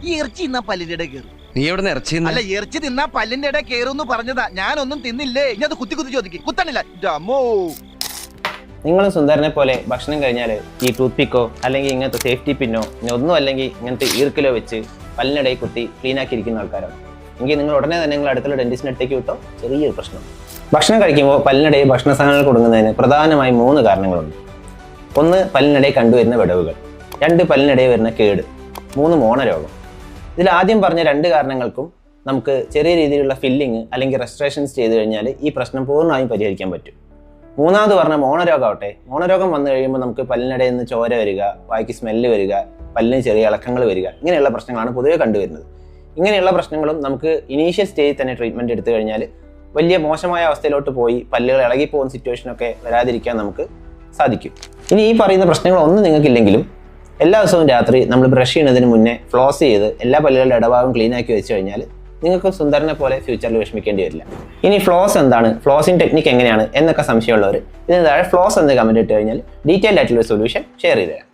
ഈ ഇറച്ചി തിന്നാ പല്ലിന്റെ ഇടയിൽ കയറും. നീ എവിടെ ഇറച്ചി അല്ല, ഇറച്ചി തിന്നാ പല്ലിന്റെ ഇടയിൽ കയറും പറഞ്ഞതാ. ഞാനൊന്നും തിന്നില്ലേ. ഇനി അത് കുത്തി ചോദിക്കും. കുത്തണില്ല. അമ്മോ, നിങ്ങളും സുന്ദരനെ പോലെ ഭക്ഷണം കഴിഞ്ഞാൽ ഈ ടൂത്ത് പിക്കോ അല്ലെങ്കിൽ ഇങ്ങനത്തെ സേഫ്റ്റി പിന്നോ ഒന്നും അല്ലെങ്കിൽ ഇങ്ങനത്തെ ഈർക്കിലോ വെച്ച് പല്ലിനിടയിൽ കുത്തി ക്ലീൻ ആക്കിയിരിക്കുന്ന ആൾക്കാരാണ് എങ്കിൽ നിങ്ങൾ ഉടനെ തന്നെ നിങ്ങൾ അടുത്തുള്ള ഡെന്റിസ്റ്റിന്റെ അടുത്തേക്ക് വിട്ടോ. ചെറിയൊരു പ്രശ്നം. ഭക്ഷണം കഴിക്കുമ്പോൾ പല്ലിനിടയിൽ ഭക്ഷണ സാധനങ്ങൾ കൊടുക്കുന്നതിന് പ്രധാനമായും 3 കാരണങ്ങളുണ്ട്. 1, പല്ലിനിടയിൽ കണ്ടുവരുന്ന വിടവുകൾ. 2, പല്ലിനിടയിൽ വരുന്ന കേട്. 3, മോണരോഗം. ഇതിൽ ആദ്യം പറഞ്ഞ 2 കാരണങ്ങൾക്കും നമുക്ക് ചെറിയ രീതിയിലുള്ള ഫില്ലിങ് അല്ലെങ്കിൽ റെസ്ട്രേഷൻസ് ചെയ്ത് കഴിഞ്ഞാൽ ഈ പ്രശ്നം പൂർണ്ണമായും പരിഹരിക്കാൻ പറ്റും. 3ാമത് പറഞ്ഞ മോണരോഗമാവട്ടെ, മോണരോഗം വന്നു കഴിയുമ്പോൾ നമുക്ക് പല്ലിനിടയിൽ നിന്ന് ചോര വരിക, വായ്ക്ക് സ്മെല്ല് വരിക, പല്ലിന് ചെറിയ ഇളക്കങ്ങൾ വരിക, ഇങ്ങനെയുള്ള പ്രശ്നങ്ങളാണ് പൊതുവെ കണ്ടുവരുന്നത്. ഇങ്ങനെയുള്ള പ്രശ്നങ്ങളും നമുക്ക് ഇനീഷ്യൽ സ്റ്റേജിൽ തന്നെ ട്രീറ്റ്മെൻറ്റ് എടുത്തു കഴിഞ്ഞാൽ വലിയ മോശമായ അവസ്ഥയിലോട്ട് പോയി പല്ലുകൾ ഇളകിപ്പോകുന്ന സിറ്റുവേഷനൊക്കെ വരാതിരിക്കാൻ നമുക്ക് സാധിക്കും. ഇനി ഈ പറയുന്ന പ്രശ്നങ്ങളൊന്നും നിങ്ങൾക്കില്ലെങ്കിലും എല്ലാ ദിവസവും രാത്രി നമ്മൾ ബ്രഷ് ചെയ്യുന്നതിന് മുന്നേ ഫ്ലോസ് ചെയ്ത് എല്ലാ പല്ലുകളുടെ ഇടഭാഗം ക്ലീൻ ആക്കി വെച്ച് കഴിഞ്ഞാൽ നിങ്ങൾക്ക് സുന്ദരനെ പോലെ ഫ്യൂച്ചറിൽ വിഷമിക്കേണ്ടി വരില്ല. ഇനി ഫ്ലോസ് എന്താണ്, ഫ്ലോസിംഗ് ടെക്നിക്ക് എങ്ങനെയാണ് എന്നൊക്കെ സംശയമുള്ളവർ ഇതിന് താഴെ ഫ്ലോസ് എന്ന് കമൻറ്റ് ഇട്ട് കഴിഞ്ഞാൽ ഡീറ്റെയിൽഡ് ആയിട്ടുള്ള സൊല്യൂഷൻ ഷെയർ ചെയ്ത് തരാം.